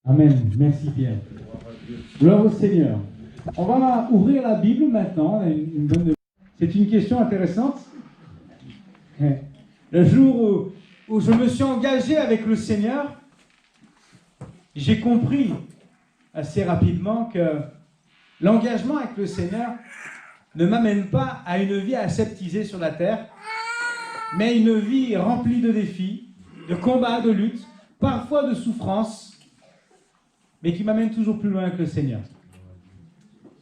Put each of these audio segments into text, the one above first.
Amen. Merci Pierre. Gloire au Seigneur. On va ouvrir la Bible maintenant. C'est une question intéressante. Le jour où je me suis engagé avec le Seigneur, j'ai compris assez rapidement que l'engagement avec le Seigneur ne m'amène pas à une vie aseptisée sur la terre, mais une vie remplie de défis, de combats, de luttes, parfois de souffrances, mais qui m'amène toujours plus loin avec le Seigneur.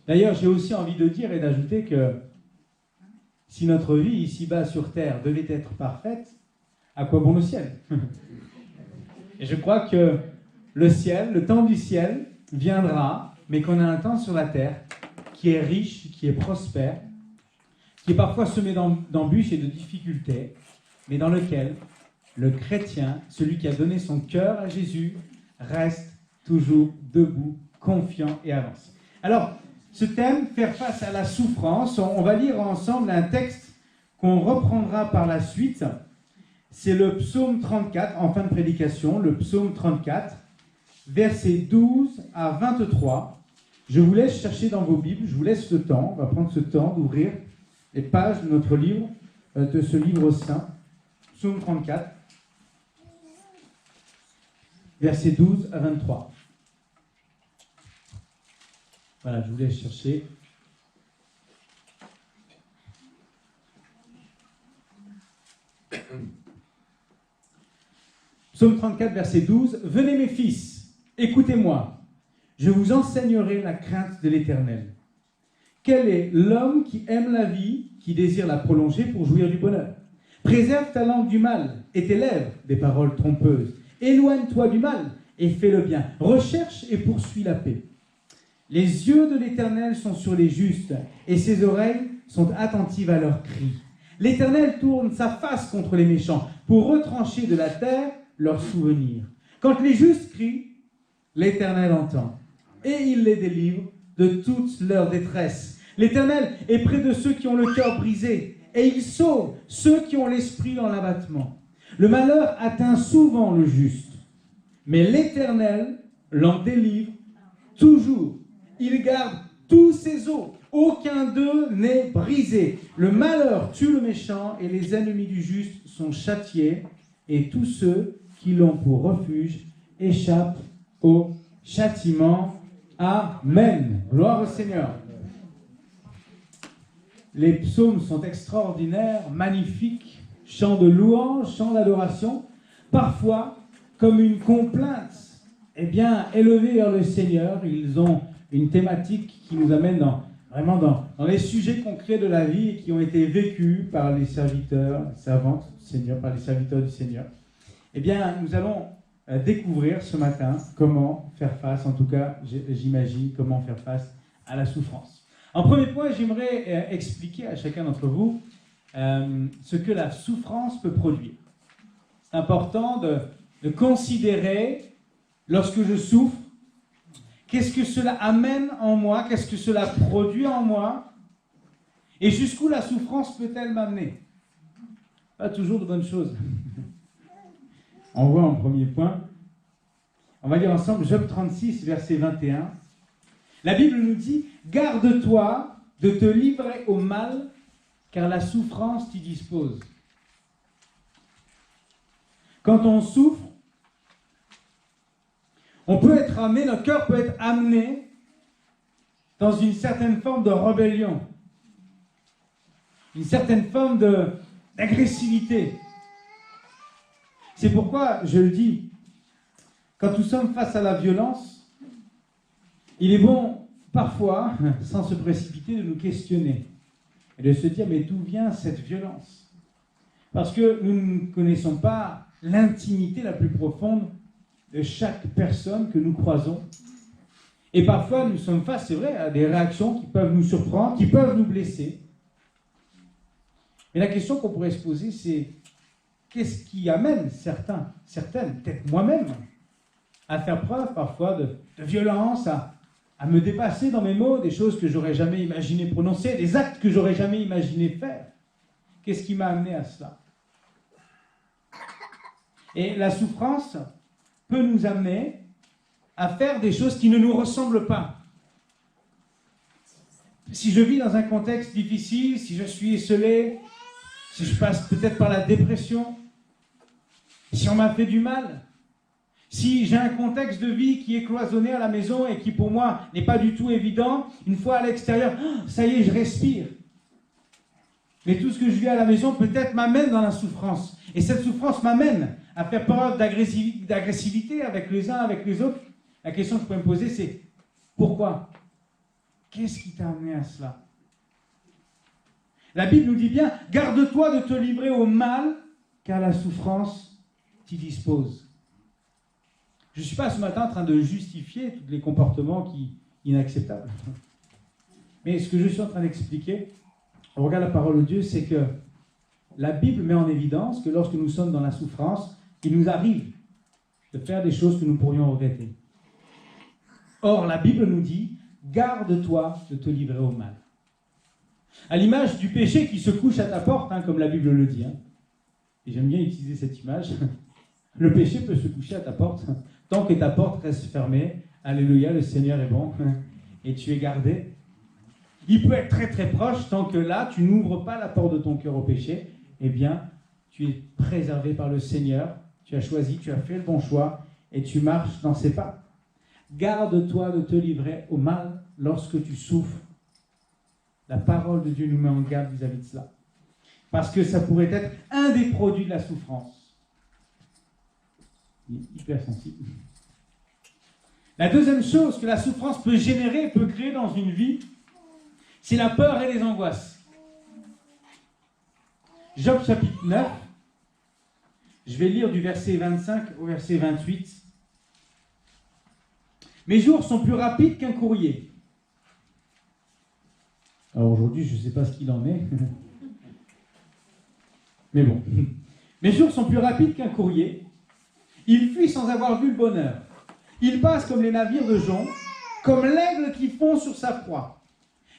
D'ailleurs, j'ai aussi envie de dire et d'ajouter que si notre vie ici-bas sur terre devait être parfaite, à quoi bon le ciel? Et je crois que le ciel, le temps du ciel, viendra, mais qu'on a un temps sur la terre qui est riche, qui est prospère, qui est parfois semé d'embûches et de difficultés, mais dans lequel le chrétien, celui qui a donné son cœur à Jésus, reste toujours debout, confiant et avance. Alors, ce thème, faire face à la souffrance, on va lire ensemble un texte qu'on reprendra par la suite. C'est le psaume 34, en fin de prédication, le psaume 34, versets 12 à 23. Je vous laisse chercher dans vos Bibles, je vous laisse le temps, on va prendre ce temps d'ouvrir les pages de notre livre, de ce livre saint, psaume 34, versets 12 à 23. Voilà, je vous laisse chercher. Psaume 34, verset 12. « Venez mes fils, écoutez-moi, je vous enseignerai la crainte de l'Éternel. Quel est l'homme qui aime la vie, qui désire la prolonger pour jouir du bonheur? Préserve ta langue du mal et tes lèvres des paroles trompeuses. Éloigne-toi du mal et fais le bien. Recherche et poursuis la paix. Les yeux de l'Éternel sont sur les justes et ses oreilles sont attentives à leurs cris. L'Éternel tourne sa face contre les méchants pour retrancher de la terre leurs souvenirs. Quand les justes crient, l'Éternel entend et il les délivre de toute leur détresse. L'Éternel est près de ceux qui ont le cœur brisé et il sauve ceux qui ont l'esprit dans l'abattement. Le malheur atteint souvent le juste, mais l'Éternel l'en délivre toujours. Il garde tous ses os, aucun d'eux n'est brisé. Le malheur tue le méchant et les ennemis du juste sont châtiés et tous ceux qui l'ont pour refuge échappent au châtiment. Amen. Gloire au Seigneur. Les psaumes sont extraordinaires, magnifiques, chants de louange, chants d'adoration, parfois comme une complainte, élevée vers le Seigneur. Ils ont une thématique qui nous amène vraiment dans les sujets concrets de la vie et qui ont été vécus par les serviteurs, servantes du Seigneur, par les serviteurs du Seigneur. Nous allons découvrir ce matin comment faire face, en tout cas, j'imagine, comment faire face à la souffrance. En premier point, j'aimerais expliquer à chacun d'entre vous ce que la souffrance peut produire. C'est important de considérer, lorsque je souffre, qu'est-ce que cela amène en moi, qu'est-ce que cela produit en moi, et jusqu'où la souffrance peut-elle m'amener? Pas toujours de bonnes choses. On voit en premier point, on va lire ensemble Job 36, verset 21. La Bible nous dit « Garde-toi de te livrer au mal, car la souffrance t'y dispose. » Quand on souffre, on peut être amené, notre cœur peut être amené dans une certaine forme de rébellion, une certaine forme d'agressivité. C'est pourquoi, je le dis, quand nous sommes face à la violence, il est bon, parfois, sans se précipiter, de nous questionner et de se dire, mais d'où vient cette violence? Parce que nous ne connaissons pas l'intimité la plus profonde de chaque personne que nous croisons. Et parfois, nous sommes face, c'est vrai, à des réactions qui peuvent nous surprendre, qui peuvent nous blesser. Mais la question qu'on pourrait se poser, c'est qu'est-ce qui amène certaines, peut-être moi-même, à faire preuve parfois de violence, à me dépasser dans mes mots, des choses que j'aurais jamais imaginé prononcer, des actes que j'aurais jamais imaginé faire. Qu'est-ce qui m'a amené à cela? Et la souffrance peut nous amener à faire des choses qui ne nous ressemblent pas. Si je vis dans un contexte difficile, si je suis esseulé, si je passe peut-être par la dépression, si on m'a fait du mal, si j'ai un contexte de vie qui est cloisonné à la maison et qui pour moi n'est pas du tout évident, une fois à l'extérieur, ça y est, je respire. Mais tout ce que je vis à la maison peut-être m'amène dans la souffrance. Et cette souffrance m'amène à faire preuve d'agressivité avec les uns, avec les autres. La question que je peux me poser, c'est pourquoi ? Qu'est-ce qui t'a amené à cela ? La Bible nous dit bien, garde-toi de te livrer au mal, car la souffrance t'y dispose. Je ne suis pas ce matin en train de justifier tous les comportements inacceptables. Mais ce que je suis en train d'expliquer, on regarde la parole de Dieu, c'est que la Bible met en évidence que lorsque nous sommes dans la souffrance, il nous arrive de faire des choses que nous pourrions regretter. Or, la Bible nous dit, garde-toi de te livrer au mal. À l'image du péché qui se couche à ta porte, comme la Bible le dit. Et j'aime bien utiliser cette image. Le péché peut se coucher à ta porte tant que ta porte reste fermée. Alléluia, le Seigneur est bon. Et tu es gardé. Il peut être très très proche tant que là, tu n'ouvres pas la porte de ton cœur au péché. Eh bien, tu es préservé par le Seigneur. Tu as choisi, tu as fait le bon choix et tu marches dans ses pas. Garde-toi de te livrer au mal lorsque tu souffres. La parole de Dieu nous met en garde vis-à-vis de cela. Parce que ça pourrait être un des produits de la souffrance. Il est hyper sensible. La deuxième chose que la souffrance peut générer, peut créer dans une vie, c'est la peur et les angoisses. Job chapitre 9, je vais lire du verset 25 au verset 28. Mes jours sont plus rapides qu'un courrier. Alors aujourd'hui, je ne sais pas ce qu'il en est. Mais bon. Mes jours sont plus rapides qu'un courrier. Il fuit sans avoir vu le bonheur. Il passe comme les navires de jonc, comme l'aigle qui fond sur sa proie.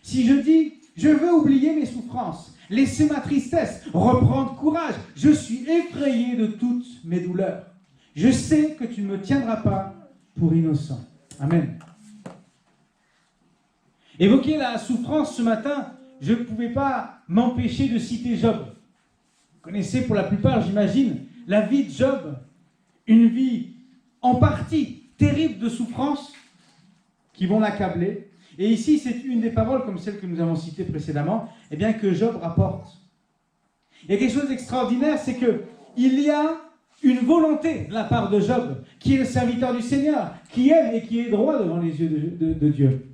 Si je dis, je veux oublier mes souffrances, laisser ma tristesse, reprendre courage, je suis effrayé de toutes mes douleurs. Je sais que tu ne me tiendras pas pour innocent. Amen. Évoquer la souffrance ce matin, je ne pouvais pas m'empêcher de citer Job. Vous connaissez pour la plupart, j'imagine, la vie de Job, une vie en partie terrible de souffrances qui vont l'accabler. Et ici, c'est une des paroles, comme celle que nous avons citée précédemment, eh bien, que Job rapporte. Il y a quelque chose d'extraordinaire, c'est qu'il y a une volonté de la part de Job, qui est le serviteur du Seigneur, qui aime et qui est droit devant les yeux de Dieu.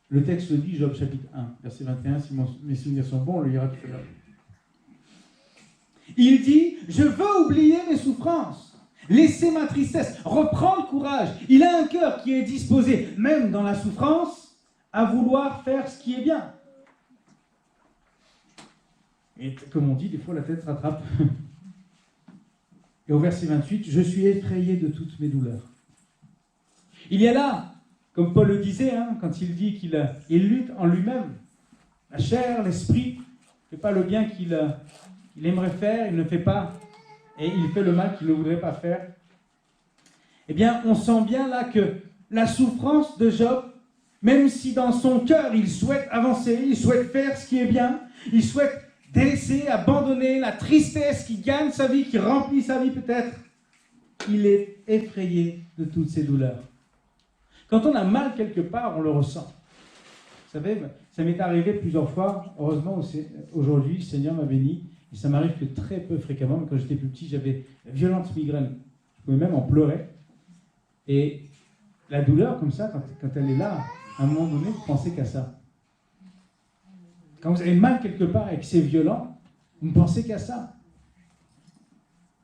Le texte le dit, Job chapitre 1, verset 21, si mes souvenirs sont bons, on le lira tout à l'heure. Il dit, je veux oublier mes souffrances, laisser ma tristesse, reprendre courage. Il a un cœur qui est disposé, même dans la souffrance, à vouloir faire ce qui est bien. Et comme on dit, des fois la tête se rattrape. Et au verset 28, je suis effrayé de toutes mes douleurs. Il y a là, comme Paul le disait, quand il dit qu'il lutte en lui-même, la chair, l'esprit, ne fait pas le bien qu'il aimerait faire, il ne fait pas, et il fait le mal qu'il ne voudrait pas faire. Eh bien, on sent bien là que la souffrance de Job, même si dans son cœur il souhaite avancer, il souhaite faire ce qui est bien, il souhaite délaisser, abandonner la tristesse qui gagne sa vie, qui remplit sa vie peut-être, il est effrayé de toutes ces douleurs. Quand on a mal quelque part, on le ressent. Vous savez, ça m'est arrivé plusieurs fois. Heureusement, aujourd'hui, le Seigneur m'a béni. Et ça m'arrive que très peu fréquemment. Mais quand j'étais plus petit, j'avais violente migraine. Je pouvais même en pleurer. Et la douleur, comme ça, quand elle est là, à un moment donné, vous pensez qu'à ça. Quand vous avez mal quelque part et que c'est violent, vous ne pensez qu'à ça.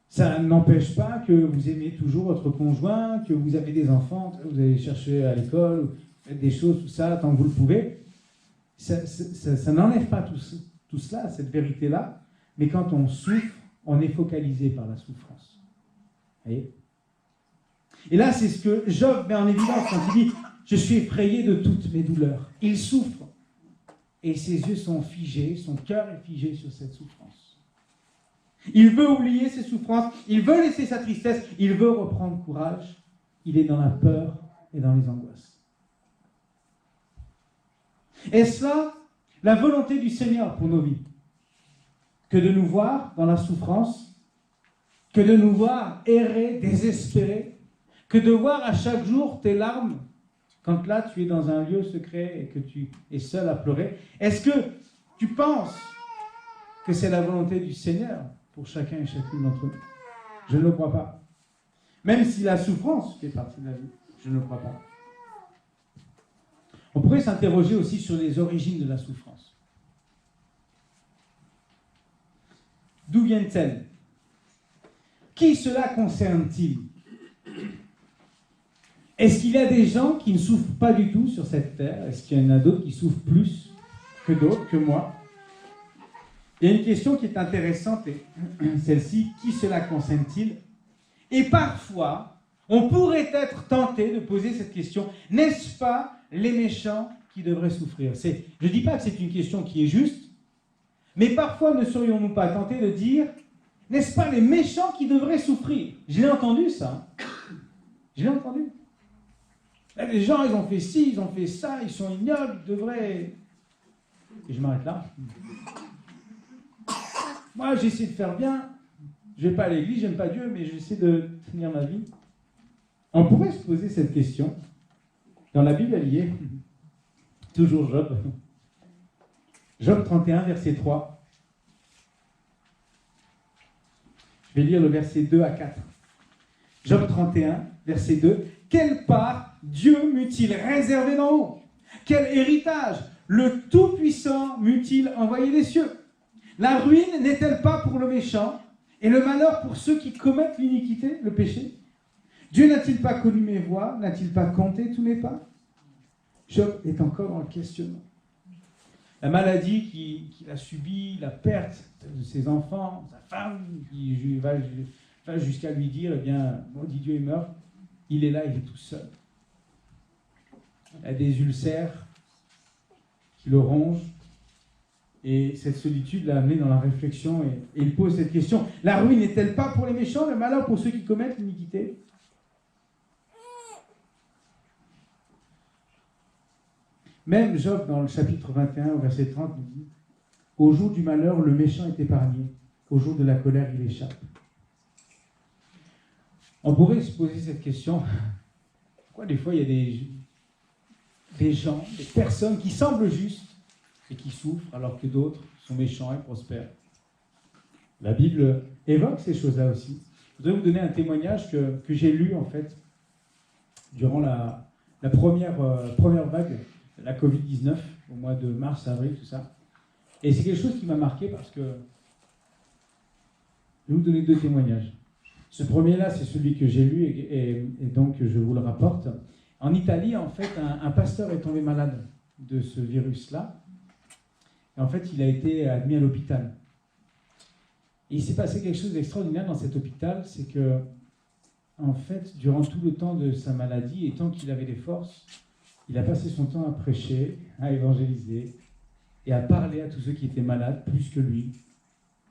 Ça n'empêche pas que vous aimez toujours votre conjoint, que vous avez des enfants, que vous allez chercher à l'école, vous faites des choses, tout ça, tant que vous le pouvez. Ça n'enlève pas tout cela, cette vérité-là. Mais quand on souffre, on est focalisé par la souffrance. Vous voyez ? Et là, c'est ce que Job met en évidence quand il dit « Je suis effrayé de toutes mes douleurs ». Il souffre. Et ses yeux sont figés, son cœur est figé sur cette souffrance. Il veut oublier ses souffrances, il veut laisser sa tristesse, il veut reprendre courage. Il est dans la peur et dans les angoisses. Est-ce là la volonté du Seigneur pour nos vies? Que de nous voir dans la souffrance, que de nous voir errer, désespérer, que de voir à chaque jour tes larmes, quand là tu es dans un lieu secret et que tu es seul à pleurer. Est-ce que tu penses que c'est la volonté du Seigneur pour chacun et chacune d'entre nous? Je ne le crois pas. Même si la souffrance fait partie de la vie, je ne le crois pas. On pourrait s'interroger aussi sur les origines de la souffrance. D'où viennent-elles? Qui cela concerne-t-il? Est-ce qu'il y a des gens qui ne souffrent pas du tout sur cette terre? Est-ce qu'il y en a d'autres qui souffrent plus que d'autres, que moi? Il y a une question qui est intéressante, et celle-ci, qui cela concerne-t-il? Et parfois, on pourrait être tenté de poser cette question, n'est-ce pas les méchants qui devraient souffrir? Je ne dis pas que c'est une question qui est juste, mais parfois ne serions-nous pas tentés de dire, n'est-ce pas les méchants qui devraient souffrir? Je l'ai entendu ça. Je l'ai entendu. Là, les gens, ils ont fait ci, ils ont fait ça, ils sont ignobles, ils devraient... Et je m'arrête là. Moi, j'essaie de faire bien. Je ne vais pas à l'église, j'aime pas Dieu, mais j'essaie de tenir ma vie. On pourrait se poser cette question. Dans la Bible, elle y est. Toujours Job. Job 31, verset 3. Je vais lire le verset 2 à 4. Job 31, verset 2. Quelle part Dieu m'eût-il réservé d'en haut? Quel héritage le Tout-Puissant m'eût-il envoyé des cieux? La ruine n'est-elle pas pour le méchant et le malheur pour ceux qui commettent l'iniquité, le péché? Dieu n'a-t-il pas connu mes voies? N'a-t-il pas compté tous mes pas? Job est encore dans le questionnement. La maladie qu'il a subie, la perte de ses enfants, sa femme, qui va jusqu'à lui dire, eh bien, maudit Dieu, il meurt. Il est là, il est tout seul. Il a des ulcères qui le rongent. Et cette solitude l'a amené dans la réflexion et il pose cette question. La ruine n'est-elle pas pour les méchants, le malheur pour ceux qui commettent l'iniquité? Même Job, dans le chapitre 21, au verset 30, nous dit « Au jour du malheur, le méchant est épargné. Au jour de la colère, il échappe. » On pourrait se poser cette question. Pourquoi des fois, il y a des gens, des personnes qui semblent justes et qui souffrent, alors que d'autres sont méchants et prospèrent? La Bible évoque ces choses-là aussi. Je voudrais vous donner un témoignage que j'ai lu, en fait, durant la première vague, la Covid-19, au mois de mars, avril, tout ça. Et c'est quelque chose qui m'a marqué parce que je vais vous donner 2 témoignages. Ce premier-là, c'est celui que j'ai lu et donc je vous le rapporte. En Italie, en fait, un pasteur est tombé malade de ce virus-là. Et en fait, il a été admis à l'hôpital. Et il s'est passé quelque chose d'extraordinaire dans cet hôpital, c'est que, en fait, durant tout le temps de sa maladie, et tant qu'il avait des forces, il a passé son temps à prêcher, à évangéliser et à parler à tous ceux qui étaient malades, plus que lui,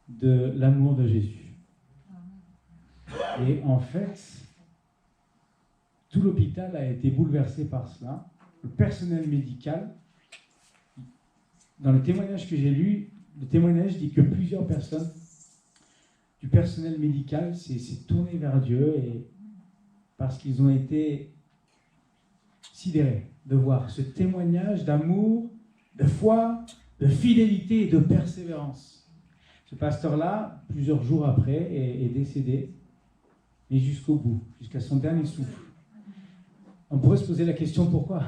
de l'amour de Jésus. Et en fait, tout l'hôpital a été bouleversé par cela. Le personnel médical, dans le témoignage que j'ai lu, le témoignage dit que plusieurs personnes du personnel médical s'est tourné vers Dieu et parce qu'ils ont été sidérés de voir ce témoignage d'amour, de foi, de fidélité et de persévérance. Ce pasteur-là, plusieurs jours après, est décédé, mais jusqu'au bout, jusqu'à son dernier souffle. On pourrait se poser la question, pourquoi?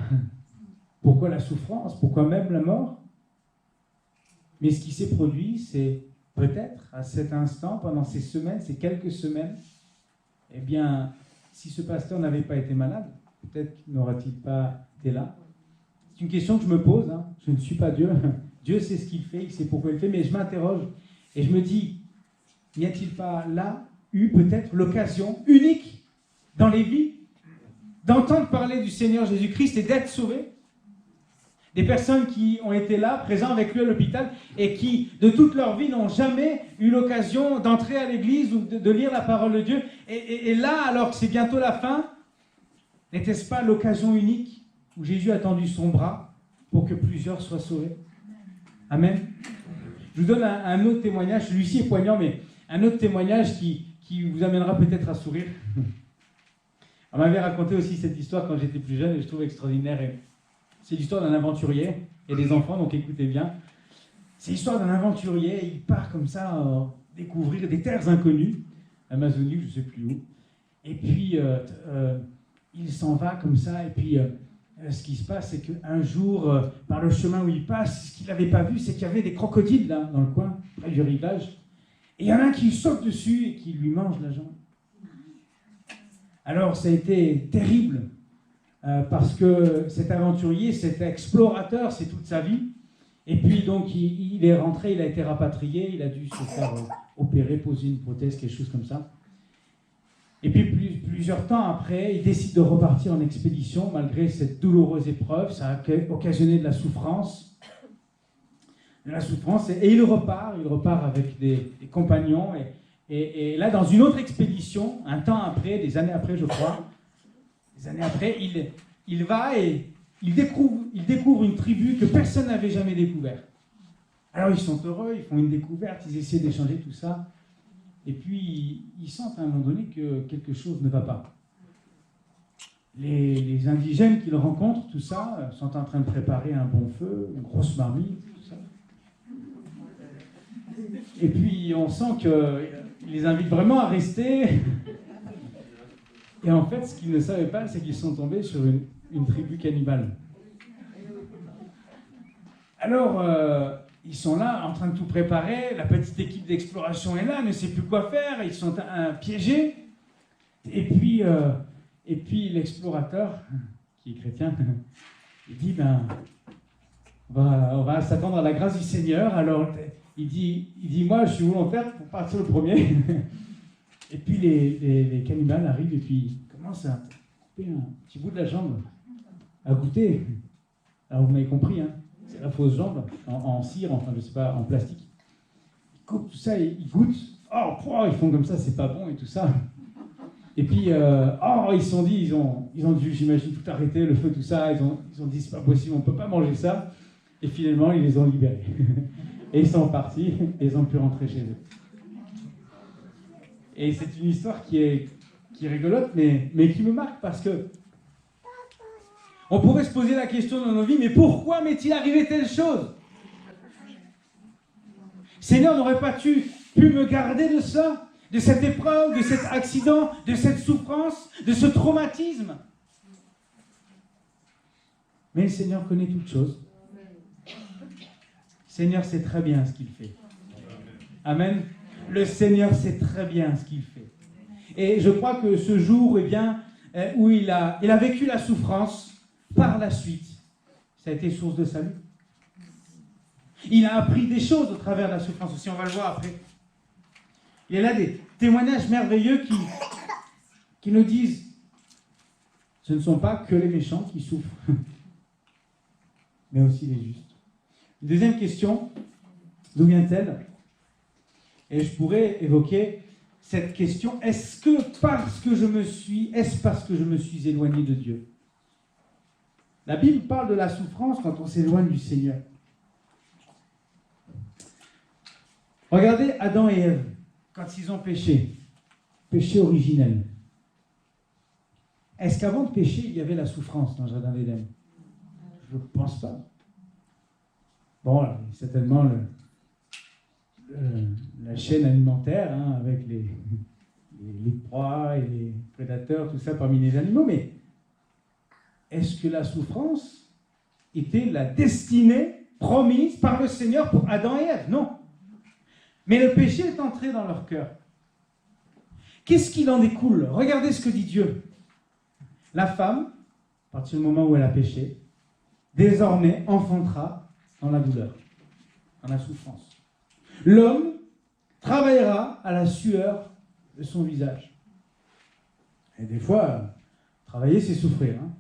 Pourquoi la souffrance? Pourquoi même la mort? Mais ce qui s'est produit, c'est peut-être à cet instant, pendant ces semaines, ces quelques semaines, eh bien, si ce pasteur n'avait pas été malade, peut-être n'aura-t-il pas été là? C'est une question que je me pose. Hein. Je ne suis pas Dieu. Dieu sait ce qu'il fait, il sait pourquoi il le fait, mais je m'interroge et je me dis, n'y a-t-il pas là eu peut-être l'occasion unique dans les vies d'entendre parler du Seigneur Jésus-Christ et d'être sauvés? Des personnes qui ont été là, présents avec lui à l'hôpital, et qui, de toute leur vie, n'ont jamais eu l'occasion d'entrer à l'église ou de lire la parole de Dieu. Et là, alors que c'est bientôt la fin, N'était-ce pas l'occasion unique où Jésus a tendu son bras pour que plusieurs soient sauvés? Amen. Je vous donne un autre témoignage, celui-ci est poignant, mais un autre témoignage qui vous amènera peut-être à sourire. On m'avait raconté aussi cette histoire quand j'étais plus jeune et je trouve extraordinaire. C'est l'histoire d'un aventurier. Il y a des enfants, donc écoutez bien. C'est l'histoire d'un aventurier, il part comme ça découvrir des terres inconnues, Amazonie, je ne sais plus où. Et puis, il s'en va comme ça, et puis ce qui se passe, c'est qu'un jour, par le chemin où il passe, ce qu'il n'avait pas vu, c'est qu'il y avait des crocodiles là, dans le coin, près du rivage. Et il y en a un qui saute dessus et qui lui mange la jambe. Alors, ça a été terrible, parce que cet aventurier, cet explorateur, c'est toute sa vie. Et puis, donc, il est rentré, il a été rapatrié, il a dû se faire opérer, poser une prothèse, quelque chose comme ça. Et puis, plusieurs temps après, il décide de repartir en expédition, malgré cette douloureuse épreuve. Ça a occasionné de la souffrance. Et il repart avec des compagnons. Et là, dans une autre expédition, un temps après, des années après, je crois, il va et il découvre une tribu que personne n'avait jamais découvert. Alors ils sont heureux, ils font une découverte, ils essaient d'échanger tout ça. Et puis ils sentent à un moment donné que quelque chose ne va pas. Les indigènes qu'ils rencontrent, tout ça, sont en train de préparer un bon feu, une grosse marmite, tout ça. Et puis on sent qu'ils les invitent vraiment à rester. Et en fait, ce qu'ils ne savaient pas, c'est qu'ils sont tombés sur une tribu cannibale. Alors, ils sont là, en train de tout préparer, la petite équipe d'exploration est là, ne sait plus quoi faire, ils sont piégés. Et puis l'explorateur, qui est chrétien, il dit, on va s'attendre à la grâce du Seigneur. Alors, il dit, moi, je suis volontaire pour partir le premier. Et puis les cannibales arrivent et puis commencent à couper un petit bout de la jambe, à goûter. Alors vous m'avez compris, hein, c'est la fausse jambe, en cire, enfin je sais pas, en plastique. Ils coupent tout ça et ils goûtent. Oh, ils font comme ça, c'est pas bon et tout ça. Et puis, ils se sont dit, ils ont dû, j'imagine, tout arrêter, le feu, tout ça. Ils ont dit, c'est pas possible, on peut pas manger ça. Et finalement, ils les ont libérés. Et ils sont partis et ils ont pu rentrer chez eux. Et c'est une histoire qui est rigolote, mais qui me marque parce que on pourrait se poser la question dans nos vies, mais pourquoi m'est-il arrivé telle chose? Seigneur, n'aurais pas pu me garder de ça, de cette épreuve, de cet accident, de cette souffrance, de ce traumatisme? Mais le Seigneur connaît toutes choses. Le Seigneur sait très bien ce qu'il fait. Amen. Le Seigneur sait très bien ce qu'il fait. Et je crois que ce jour, où il a vécu la souffrance, par la suite, ça a été source de salut. Il a appris des choses au travers de la souffrance aussi, on va le voir après. Il y a là des témoignages merveilleux qui nous disent, ce ne sont pas que les méchants qui souffrent, mais aussi les justes. Deuxième question, d'où vient-elle? Et je pourrais évoquer cette question, est-ce parce que je me suis éloigné de Dieu? La Bible parle de la souffrance quand on s'éloigne du Seigneur. Regardez Adam et Ève, quand ils ont péché originel. Est-ce qu'avant de pécher, il y avait la souffrance dans le jardin d'Éden? Je ne pense pas. Bon, certainement la chaîne alimentaire, hein, avec les proies et les prédateurs, tout ça parmi les animaux, mais est-ce que la souffrance était la destinée promise par le Seigneur pour Adam et Ève? Non. Mais le péché est entré dans leur cœur. Qu'est-ce qu'il en découle? Regardez ce que dit Dieu. La femme, à partir du moment où elle a péché, désormais enfantera dans la douleur, dans la souffrance. L'homme travaillera à la sueur de son visage. Et des fois, travailler, c'est souffrir. Hein.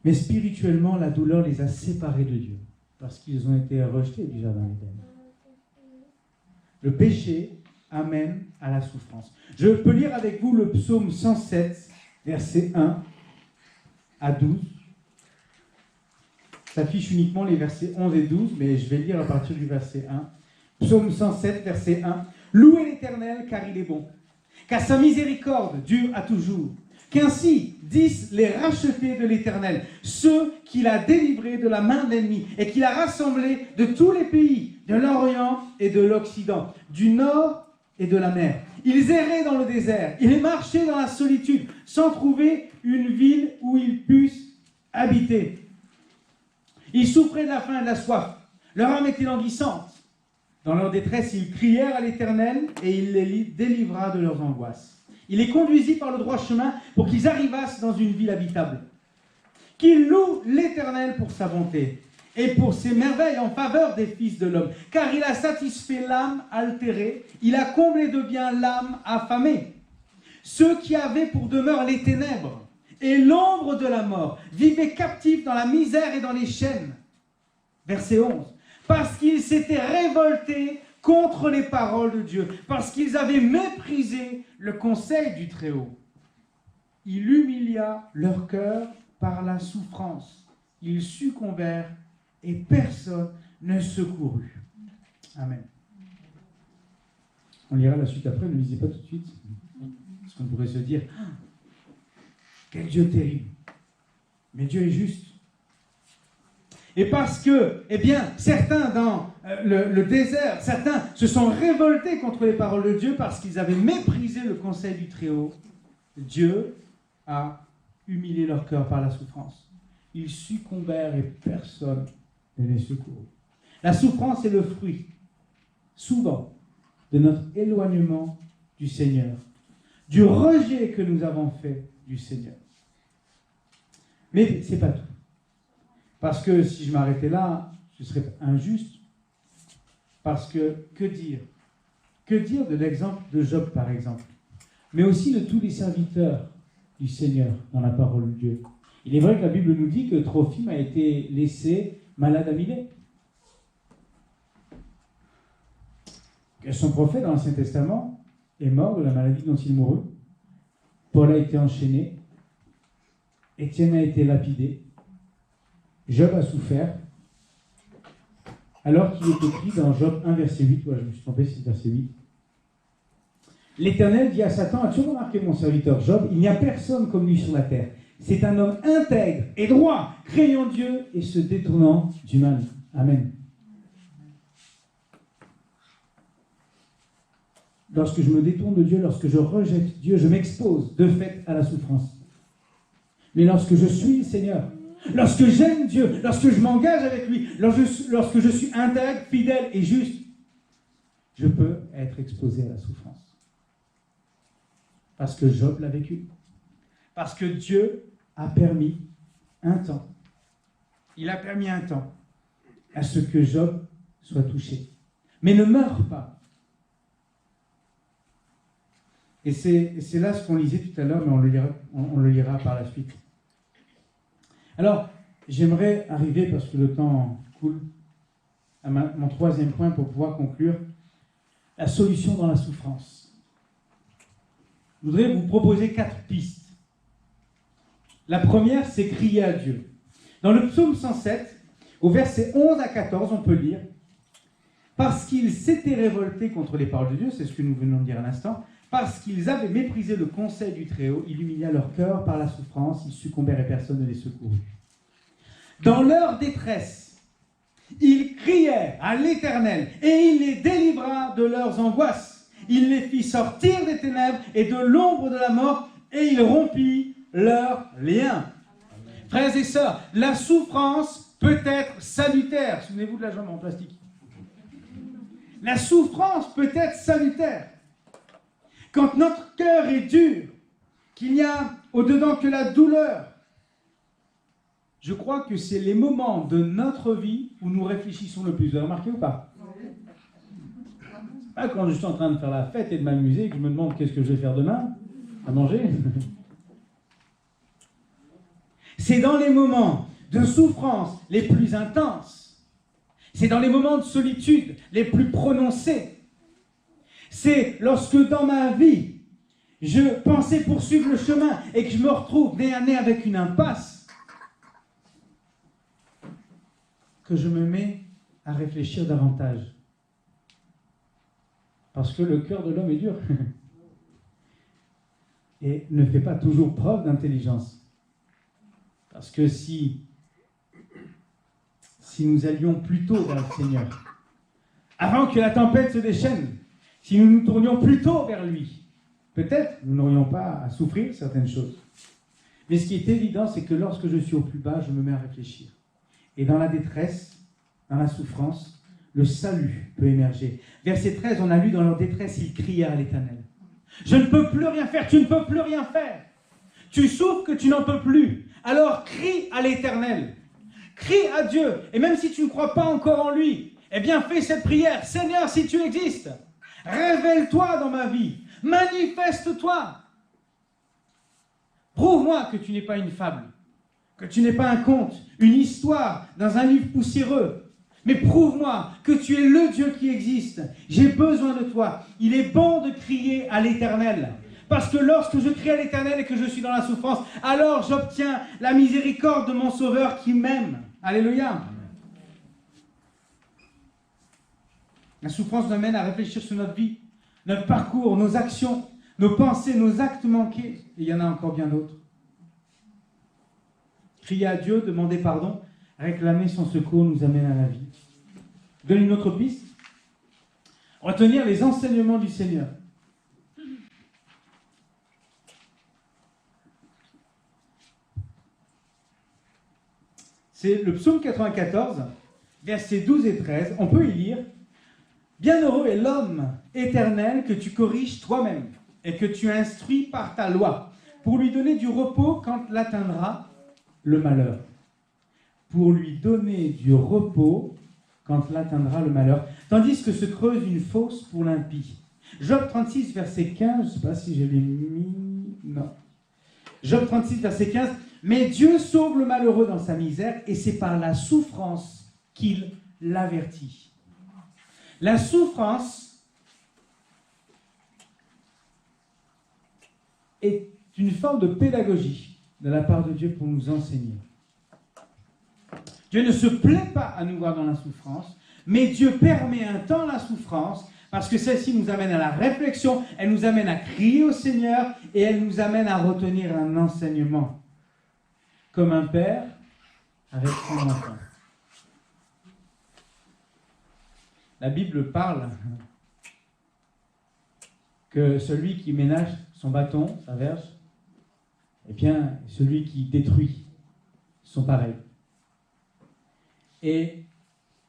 Mais spirituellement, la douleur les a séparés de Dieu, parce qu'ils ont été rejetés du jardin d'Éden. Le péché amène à la souffrance. Je peux lire avec vous le psaume 107, versets 1 à 12. Ça affiche uniquement les versets 11 et 12, mais je vais lire à partir du verset 1. Psaume 107, verset 1. « Louez l'Éternel, car il est bon, car sa miséricorde dure à toujours. Qu'ainsi disent les rachetés de l'Éternel, ceux qu'il a délivrés de la main de l'ennemi, et qu'il a rassemblés de tous les pays, de l'Orient et de l'Occident, du Nord et de la mer. Ils erraient dans le désert, ils marchaient dans la solitude, sans trouver une ville où ils puissent habiter. Ils souffraient de la faim et de la soif, leur âme était languissante. Dans leur détresse, ils crièrent à l'Éternel, et il les délivra de leurs angoisses. Il les conduisit par le droit chemin pour qu'ils arrivassent dans une ville habitable. Qu'ils louent l'Éternel pour sa bonté et pour ses merveilles en faveur des fils de l'homme. Car il a satisfait l'âme altérée, il a comblé de bien l'âme affamée. Ceux qui avaient pour demeure les ténèbres et l'ombre de la mort vivaient captifs dans la misère et dans les chaînes. Verset 11. Parce qu'ils s'étaient révoltés contre les paroles de Dieu, parce qu'ils avaient méprisé le conseil du Très-Haut. Il humilia leur cœur par la souffrance. Ils succombèrent et personne ne secourut. Amen. On lira la suite après, ne lisez pas tout de suite. Parce qu'on pourrait se dire, quel Dieu terrible. Mais Dieu est juste. Et parce que, eh bien, certains dans le désert, certains se sont révoltés contre les paroles de Dieu parce qu'ils avaient méprisé le conseil du Très-Haut. Dieu a humilié leur cœur par la souffrance. Ils succombèrent et personne ne les secourut. La souffrance est le fruit, souvent, de notre éloignement du Seigneur, du rejet que nous avons fait du Seigneur. Mais ce n'est pas tout. Parce que si je m'arrêtais là, ce serait injuste. Parce que, que dire? Que dire de l'exemple de Job, par exemple? Mais aussi de tous les serviteurs du Seigneur dans la parole de Dieu. Il est vrai que la Bible nous dit que Trophime a été laissé malade à Milet. Que son prophète dans l'Ancien Testament est mort de la maladie dont il mourut. Paul a été enchaîné. Étienne a été lapidé. Job a souffert, alors qu'il est écrit dans Job 1, verset 8, je me suis trompé, c'est verset 8. L'Éternel dit à Satan, as-tu remarqué mon serviteur Job? Il n'y a personne comme lui sur la terre. C'est un homme intègre et droit, craignant Dieu et se détournant du mal. Amen. Lorsque je me détourne de Dieu, lorsque je rejette Dieu, je m'expose de fait à la souffrance. Mais lorsque je suis le Seigneur, lorsque j'aime Dieu, lorsque je m'engage avec lui, lorsque je suis intègre, fidèle et juste, je peux être exposé à la souffrance. Parce que Job l'a vécu. Parce que Dieu a permis un temps. Il a permis un temps à ce que Job soit touché. Mais ne meure pas. Et c'est là ce qu'on lisait tout à l'heure, mais on le lira par la suite. Alors, j'aimerais arriver, parce que le temps coule, à mon troisième point pour pouvoir conclure, la solution dans la souffrance. Je voudrais vous proposer 4 pistes. La première, c'est crier à Dieu. Dans le psaume 107, au verset 11 à 14, on peut lire « Parce qu'ils s'étaient révoltés contre les paroles de Dieu », c'est ce que nous venons de dire à l'instant, « parce qu'ils avaient méprisé le conseil du Très-Haut, il humilia leur cœur par la souffrance, ils succombèrent et personne ne les secourut. Dans leur détresse, ils crièrent à l'Éternel et il les délivra de leurs angoisses. Il les fit sortir des ténèbres et de l'ombre de la mort et il rompit leurs liens. » Frères et sœurs, la souffrance peut être salutaire. Souvenez-vous de la jambe en plastique. La souffrance peut être salutaire. Quand notre cœur est dur, qu'il n'y a au-dedans que la douleur, je crois que c'est les moments de notre vie où nous réfléchissons le plus. Vous avez remarqué ou pas? Pas quand je suis en train de faire la fête et de m'amuser, que je me demande qu'est-ce que je vais faire demain, à manger. C'est dans les moments de souffrance les plus intenses. C'est dans les moments de solitude les plus prononcés. C'est lorsque dans ma vie, je pensais poursuivre le chemin et que je me retrouve nez à nez avec une impasse, que je me mets à réfléchir davantage. Parce que le cœur de l'homme est dur et ne fait pas toujours preuve d'intelligence. Parce que si nous allions plus tôt vers le Seigneur, avant que la tempête se déchaîne, si nous nous tournions plus tôt vers lui, peut-être nous n'aurions pas à souffrir certaines choses. Mais ce qui est évident, c'est que lorsque je suis au plus bas, je me mets à réfléchir. Et dans la détresse, dans la souffrance, le salut peut émerger. Verset 13, on a lu dans leur détresse, ils criaient à l'Éternel. Je ne peux plus rien faire, tu ne peux plus rien faire. Tu souffres que tu n'en peux plus. Alors crie à l'Éternel. Crie à Dieu. Et même si tu ne crois pas encore en lui, eh bien fais cette prière. Seigneur, si tu existes, révèle-toi dans ma vie. Manifeste-toi. Prouve-moi que tu n'es pas une fable, que tu n'es pas un conte, une histoire dans un livre poussiéreux. Mais prouve-moi que tu es le Dieu qui existe. J'ai besoin de toi. Il est bon de crier à l'Éternel. Parce que lorsque je crie à l'Éternel et que je suis dans la souffrance, alors j'obtiens la miséricorde de mon Sauveur qui m'aime. Alléluia. La souffrance nous amène à réfléchir sur notre vie, notre parcours, nos actions, nos pensées, nos actes manqués. Et il y en a encore bien d'autres. Crier à Dieu, demander pardon, réclamer son secours nous amène à la vie. Je donne une autre piste. Retenir les enseignements du Seigneur. C'est le psaume 94, versets 12 et 13. On peut y lire « Bienheureux est l'homme éternel que tu corriges toi-même et que tu instruis par ta loi, pour lui donner du repos quand l'atteindra le malheur. » Pour lui donner du repos quand l'atteindra le malheur, tandis que se creuse une fosse pour l'impie. Job 36, verset 15, je ne sais pas si je l'ai mis, non. Job 36, verset 15, « Mais Dieu sauve le malheureux dans sa misère, et c'est par la souffrance qu'il l'avertit. » La souffrance est une forme de pédagogie de la part de Dieu pour nous enseigner. Dieu ne se plaît pas à nous voir dans la souffrance, mais Dieu permet un temps la souffrance parce que celle-ci nous amène à la réflexion, elle nous amène à crier au Seigneur et elle nous amène à retenir un enseignement. Comme un père avec son enfant. La Bible parle que celui qui ménage son bâton, sa verge, eh bien, celui qui détruit sont pareils. Et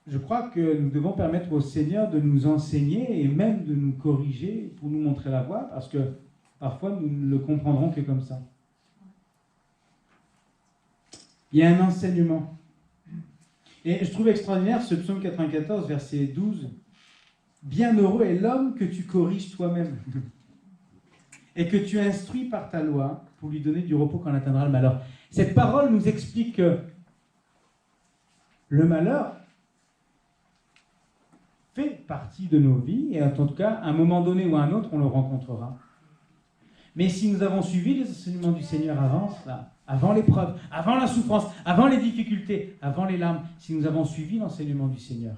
je crois que nous devons permettre au Seigneur de nous enseigner et même de nous corriger pour nous montrer la voie, parce que parfois nous ne le comprendrons que comme ça. Il y a un enseignement. Et je trouve extraordinaire ce psaume 94, verset 12. « Bienheureux est l'homme que tu corriges toi-même et que tu instruis par ta loi pour lui donner du repos quand on atteindra le malheur. » Cette parole nous explique que le malheur fait partie de nos vies et en tout cas, à un moment donné ou à un autre, on le rencontrera. Mais si nous avons suivi les enseignements du Seigneur avant l'épreuve, avant la souffrance, avant les difficultés, avant les larmes, si nous avons suivi l'enseignement du Seigneur,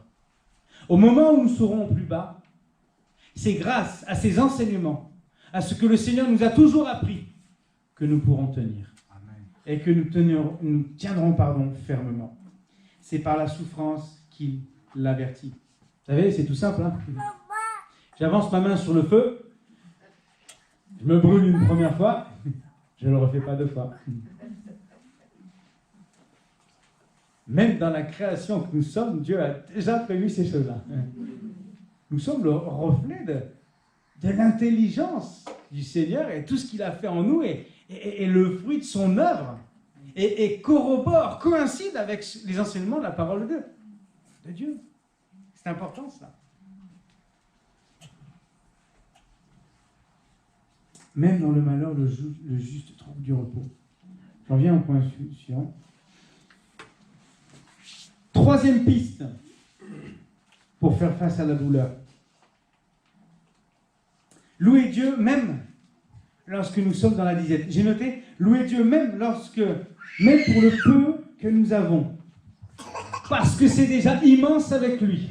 au moment où nous serons au plus bas, c'est grâce à ces enseignements, à ce que le Seigneur nous a toujours appris, que nous pourrons tenir. Amen. Et que nous tiendrons fermement. C'est par la souffrance qu'il l'avertit. Vous savez, c'est tout simple. Hein, j'avance ma main sur le feu, je me brûle une première fois, je ne le refais pas deux fois. Même dans la création que nous sommes, Dieu a déjà prévu ces choses-là. Nous sommes le reflet de l'intelligence du Seigneur et tout ce qu'il a fait en nous est le fruit de son œuvre et corrobore, coïncide avec les enseignements de la parole de Dieu. C'est important ça. Même dans le malheur, le juste trouve du repos. J'en viens au point suivant. Troisième piste pour faire face à la douleur. Louer Dieu même lorsque nous sommes dans la disette. J'ai noté, louer Dieu même même pour le peu que nous avons. Parce que c'est déjà immense avec lui.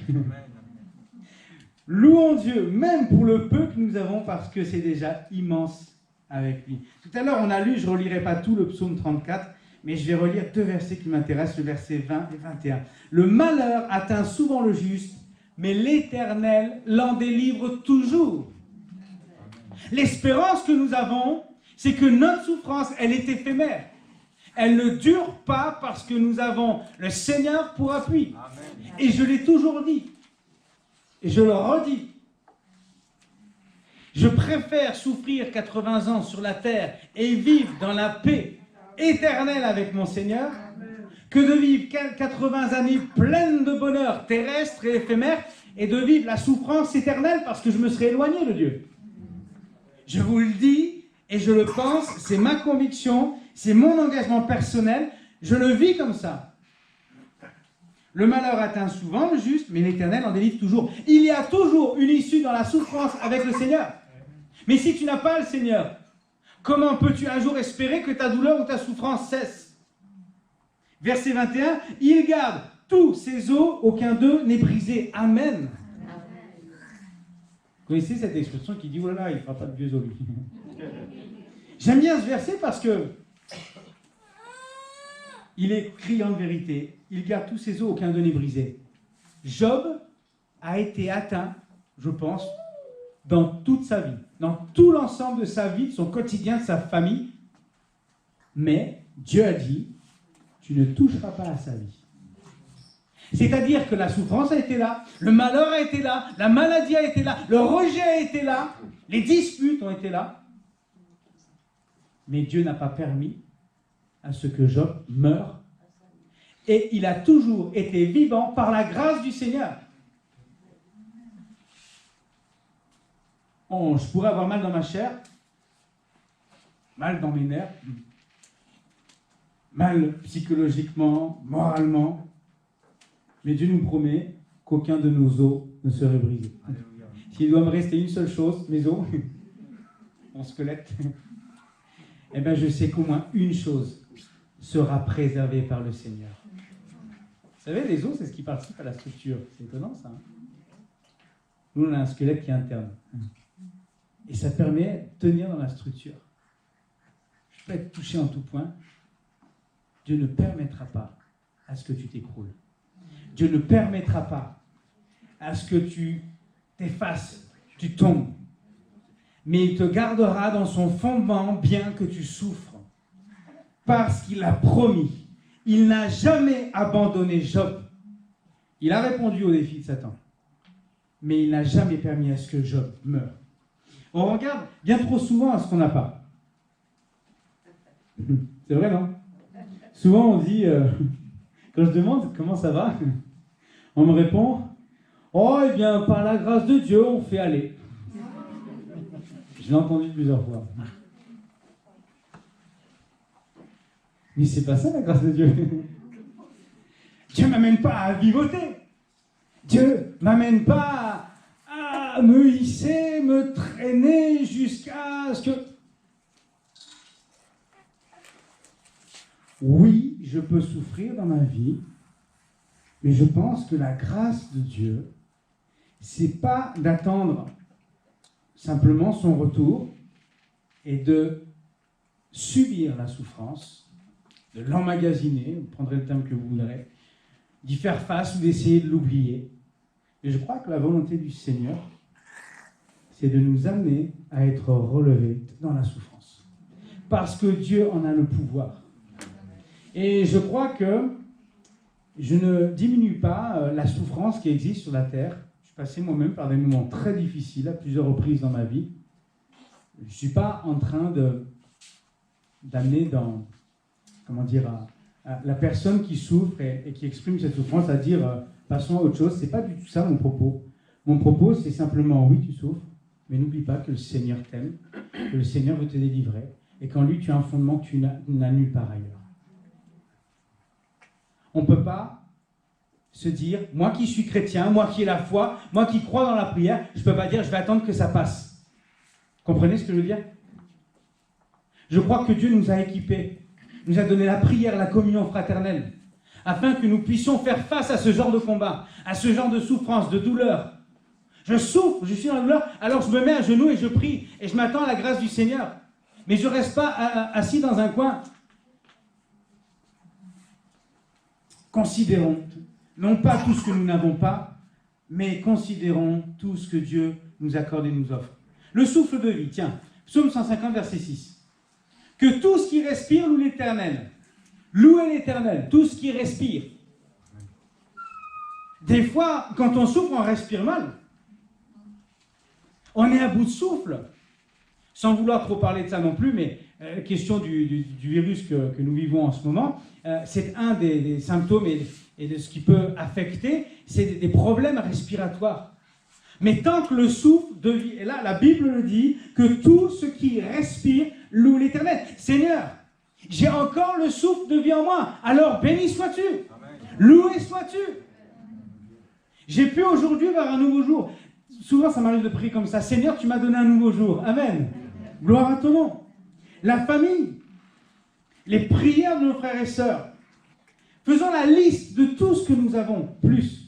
Louons Dieu même pour le peu que nous avons parce que c'est déjà immense avec lui. Tout à l'heure, on a lu, je ne relirai pas tout le psaume 34, mais je vais relire 2 versets qui m'intéressent, le verset 20 et 21. Le malheur atteint souvent le juste, mais l'Éternel l'en délivre toujours. L'espérance que nous avons, c'est que notre souffrance, elle est éphémère. Elle ne dure pas parce que nous avons le Seigneur pour appui. Amen. Et je l'ai toujours dit. Et je le redis. Je préfère souffrir 80 ans sur la terre et vivre dans la paix éternelle avec mon Seigneur que de vivre 80 années pleines de bonheur terrestre et éphémère et de vivre la souffrance éternelle parce que je me serais éloigné de Dieu. Je vous le dis et je le pense, c'est ma conviction, c'est mon engagement personnel, je le vis comme ça. Le malheur atteint souvent le juste, mais l'Éternel en délivre toujours. Il y a toujours une issue dans la souffrance avec le Seigneur. Mais si tu n'as pas le Seigneur, comment peux-tu un jour espérer que ta douleur ou ta souffrance cesse? Verset 21, il garde tous ses os, aucun d'eux n'est brisé. Amen. Vous connaissez cette expression qui dit, oh là là, il ne fera pas de vieux os lui. J'aime bien ce verset parce que il est criant de vérité. Il garde tous ses os, aucun d'eux n'est brisé. Job a été atteint, je pense, dans toute sa vie, dans tout l'ensemble de sa vie, de son quotidien, de sa famille. Mais Dieu a dit, tu ne toucheras pas à sa vie. C'est-à-dire que la souffrance a été là, le malheur a été là, la maladie a été là, le rejet a été là, les disputes ont été là. Mais Dieu n'a pas permis à ce que Job meure. Et il a toujours été vivant par la grâce du Seigneur. Je pourrais avoir mal dans ma chair, mal dans mes nerfs, mal psychologiquement, moralement, mais Dieu nous promet qu'aucun de nos os ne serait brisé. Alléluia. S'il doit me rester une seule chose, mes os, mon squelette, eh bien je sais qu'au moins une chose sera préservée par le Seigneur. Vous savez, les os, c'est ce qui participe à la structure. C'est étonnant, ça. Hein. Nous, on a un squelette qui est interne. Et ça permet de tenir dans la structure. Je peux être touché en tout point. Dieu ne permettra pas à ce que tu t'écroules. Dieu ne permettra pas à ce que tu t'effaces, tu tombes. Mais il te gardera dans son fondement bien que tu souffres. Parce qu'il a promis. Il n'a jamais abandonné Job. Il a répondu au défi de Satan. Mais il n'a jamais permis à ce que Job meure. On regarde bien trop souvent à ce qu'on n'a pas. C'est vrai, non? Souvent, on dit, quand je demande comment ça va, on me répond, oh, eh bien, par la grâce de Dieu, on fait aller. Je l'ai entendu plusieurs fois. Mais c'est pas ça la grâce de Dieu. Dieu ne m'amène pas à vivoter. Dieu ne m'amène pas à me hisser, me traîner jusqu'à ce que... Oui, je peux souffrir dans ma vie, mais je pense que la grâce de Dieu, c'est pas d'attendre simplement son retour et de subir la souffrance, de l'emmagasiner, vous prendrez le terme que vous voudrez, d'y faire face ou d'essayer de l'oublier. Et je crois que la volonté du Seigneur, c'est de nous amener à être relevés dans la souffrance. Parce que Dieu en a le pouvoir. Et je crois que je ne diminue pas la souffrance qui existe sur la terre. Je suis passé moi-même par des moments très difficiles à plusieurs reprises dans ma vie. Je ne suis pas en train d'amener dans... comment dire, à la personne qui souffre et qui exprime cette souffrance à dire passons à autre chose. C'est pas du tout ça mon propos. Mon propos, c'est simplement oui, tu souffres, mais n'oublie pas que le Seigneur t'aime, que le Seigneur veut te délivrer et qu'en lui tu as un fondement que tu n'as nulle part ailleurs. On ne peut pas se dire, moi qui suis chrétien, moi qui ai la foi, moi qui crois dans la prière, je ne peux pas dire je vais attendre que ça passe. Comprenez ce que je veux dire? Je crois que Dieu nous a équipés, nous a donné la prière, la communion fraternelle, afin que nous puissions faire face à ce genre de combat, à ce genre de souffrance, de douleur. Je souffre, je suis dans la douleur, alors je me mets à genoux et je prie, et je m'attends à la grâce du Seigneur. Mais je ne reste pas assis dans un coin. Considérons, non pas tout ce que nous n'avons pas, mais considérons tout ce que Dieu nous accorde et nous offre. Le souffle de vie, tiens, Psaume 150, verset 6. Que tout ce qui respire loue l'Éternel. Louez l'Éternel, tout ce qui respire. Des fois, quand on souffre, on respire mal. On est à bout de souffle. Sans vouloir trop parler de ça non plus, mais question du virus que nous vivons en ce moment, c'est un des symptômes et de ce qui peut affecter, c'est des problèmes respiratoires. Mais tant que le souffle de vie est là, la Bible le dit, que tout ce qui respire loue l'Éternel. Seigneur, j'ai encore le souffle de vie en moi, alors béni sois-tu, loué sois-tu. J'ai pu aujourd'hui voir un nouveau jour. Souvent, ça m'arrive de prier comme ça. Seigneur, tu m'as donné un nouveau jour. Amen. Gloire à ton nom. La famille, les prières de nos frères et sœurs. Faisons la liste de tout ce que nous avons, plus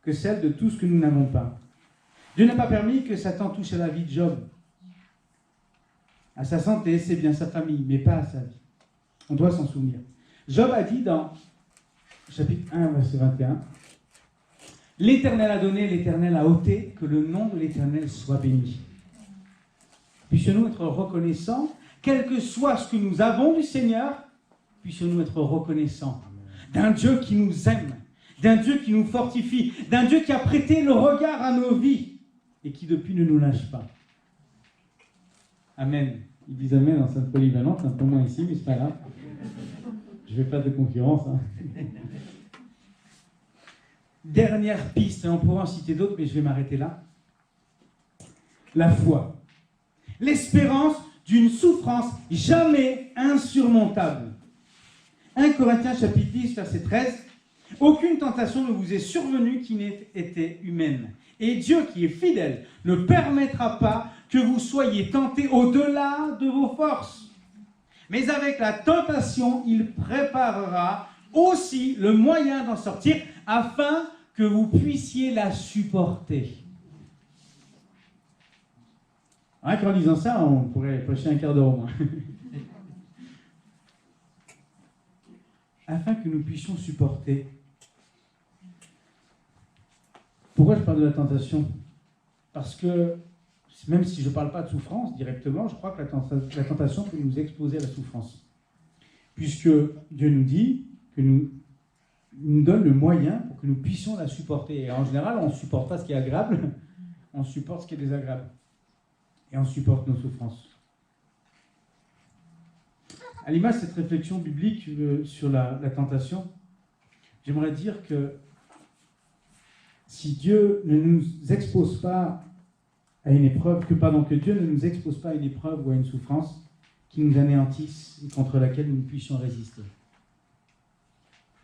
que celle de tout ce que nous n'avons pas. Dieu n'a pas permis que Satan touche à la vie de Job. À sa santé, c'est bien sa famille, mais pas à sa vie. On doit s'en souvenir. Job a dit dans chapitre 1, verset 21, « L'Éternel a donné, l'Éternel a ôté, que le nom de l'Éternel soit béni. » Puissions-nous être reconnaissants, quel que soit ce que nous avons du Seigneur, puissions-nous être reconnaissants d'un Dieu qui nous aime, d'un Dieu qui nous fortifie, d'un Dieu qui a prêté le regard à nos vies et qui depuis ne nous lâche pas. Amen. Ils disent Amen dans cette polyvalente, un peu moins ici, mais c'est pas grave. Je vais pas de concurrence. Hein. Dernière piste, on pourra en citer d'autres, mais je vais m'arrêter là. La foi. L'espérance d'une souffrance jamais insurmontable. 1 Corinthiens chapitre 10, verset 13. Aucune tentation ne vous est survenue qui n'ait été humaine. Et Dieu, qui est fidèle, ne permettra pas que vous soyez tentés au-delà de vos forces. Mais avec la tentation, il préparera aussi le moyen d'en sortir afin que vous puissiez la supporter. Rien qu'en disant ça, on pourrait prêcher un quart d'heure au moins. Afin que nous puissions supporter. Pourquoi je parle de la tentation? Parce que, même si je ne parle pas de souffrance directement, je crois que la tentation peut nous exposer à la souffrance. Puisque Dieu nous dit que nous donne le moyen pour que nous puissions la supporter. Et en général, on ne supporte pas ce qui est agréable, on supporte ce qui est désagréable. Et on supporte nos souffrances. À l'image de cette réflexion biblique sur la tentation, j'aimerais dire que si Dieu ne nous expose pas à une épreuve, que Dieu ne nous expose pas à une épreuve ou à une souffrance qui nous anéantisse et contre laquelle nous puissions résister.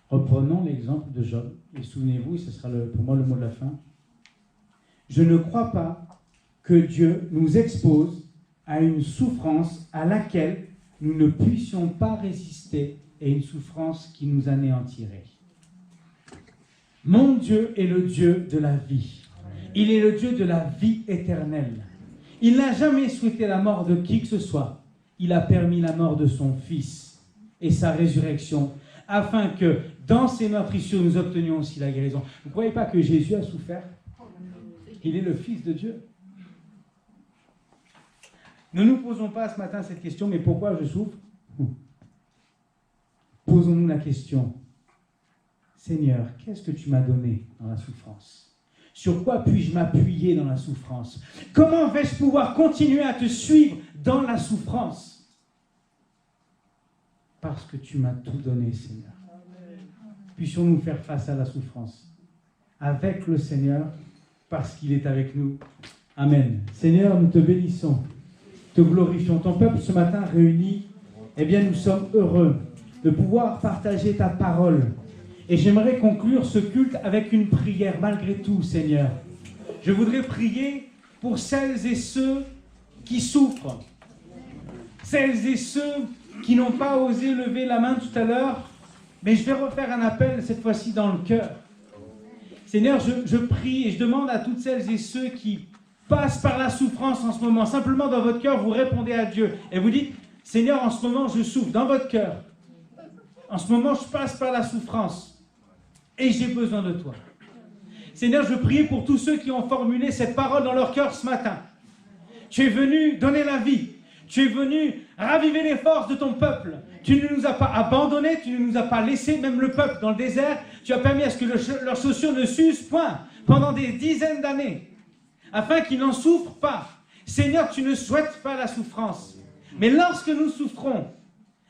Reprenons l'exemple de Job, et souvenez-vous, et ce sera pour moi le mot de la fin. Je ne crois pas que Dieu nous expose à une souffrance à laquelle nous ne puissions pas résister et une souffrance qui nous anéantirait. Mon Dieu est le Dieu de la vie. Il est le Dieu de la vie éternelle. Il n'a jamais souhaité la mort de qui que ce soit. Il a permis la mort de son Fils et sa résurrection, afin que dans ses meurtrissures, nous obtenions aussi la guérison. Vous ne croyez pas que Jésus a souffert? Il est le Fils de Dieu. Ne nous posons pas ce matin cette question, mais pourquoi je souffre? Posons-nous la question, Seigneur, qu'est-ce que tu m'as donné dans la souffrance? Sur quoi puis-je m'appuyer dans la souffrance? Comment vais-je pouvoir continuer à te suivre dans la souffrance? Parce que tu m'as tout donné, Seigneur. Puissions-nous faire face à la souffrance avec le Seigneur, parce qu'il est avec nous. Amen. Seigneur, nous te bénissons, te glorifions. Ton peuple ce matin réuni, eh bien nous sommes heureux de pouvoir partager ta parole. Et j'aimerais conclure ce culte avec une prière, malgré tout, Seigneur. Je voudrais prier pour celles et ceux qui souffrent, celles et ceux qui n'ont pas osé lever la main tout à l'heure, mais je vais refaire un appel cette fois-ci dans le cœur. Seigneur, je prie et je demande à toutes celles et ceux qui passent par la souffrance en ce moment, simplement dans votre cœur, vous répondez à Dieu et vous dites, Seigneur, en ce moment, je souffre dans votre cœur. En ce moment, je passe par la souffrance et j'ai besoin de toi. Seigneur, je prie pour tous ceux qui ont formulé cette parole dans leur cœur ce matin. Tu es venu donner la vie. Tu es venu raviver les forces de ton peuple. Tu ne nous as pas abandonnés, tu ne nous as pas laissés, même le peuple dans le désert. Tu as permis à ce que leurs chaussures ne s'usent point pendant des dizaines d'années, afin qu'ils n'en souffrent pas. Seigneur, tu ne souhaites pas la souffrance. Mais lorsque nous souffrons,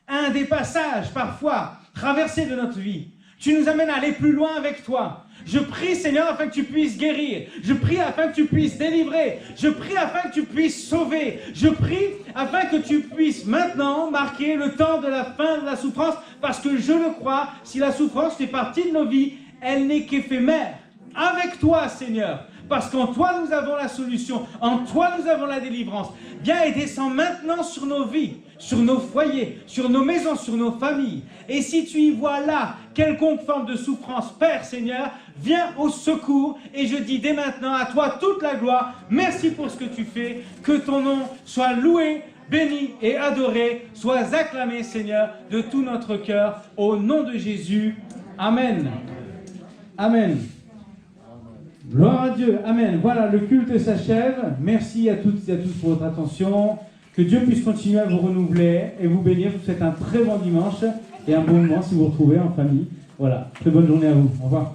un des passages parfois traversés de notre vie, tu nous amènes à aller plus loin avec toi. Je prie, Seigneur, afin que tu puisses guérir. Je prie afin que tu puisses délivrer. Je prie afin que tu puisses sauver. Je prie afin que tu puisses maintenant marquer le temps de la fin de la souffrance, parce que je le crois, si la souffrance fait partie de nos vies, elle n'est qu'éphémère. Avec toi, Seigneur, parce qu'en toi nous avons la solution, en toi nous avons la délivrance. Viens et descends maintenant sur nos vies, sur nos foyers, sur nos maisons, sur nos familles. Et si tu y vois là quelconque forme de souffrance, Père Seigneur, viens au secours. Et je dis dès maintenant à toi toute la gloire. Merci pour ce que tu fais. Que ton nom soit loué, béni et adoré. Sois acclamé, Seigneur, de tout notre cœur. Au nom de Jésus. Amen. Amen. Gloire à Dieu. Amen. Voilà, le culte s'achève. Merci à toutes et à tous pour votre attention. Que Dieu puisse continuer à vous renouveler et vous bénir. Je vous souhaite un très bon dimanche et un bon moment si vous vous retrouvez en famille. Voilà. Très bonne journée à vous. Au revoir.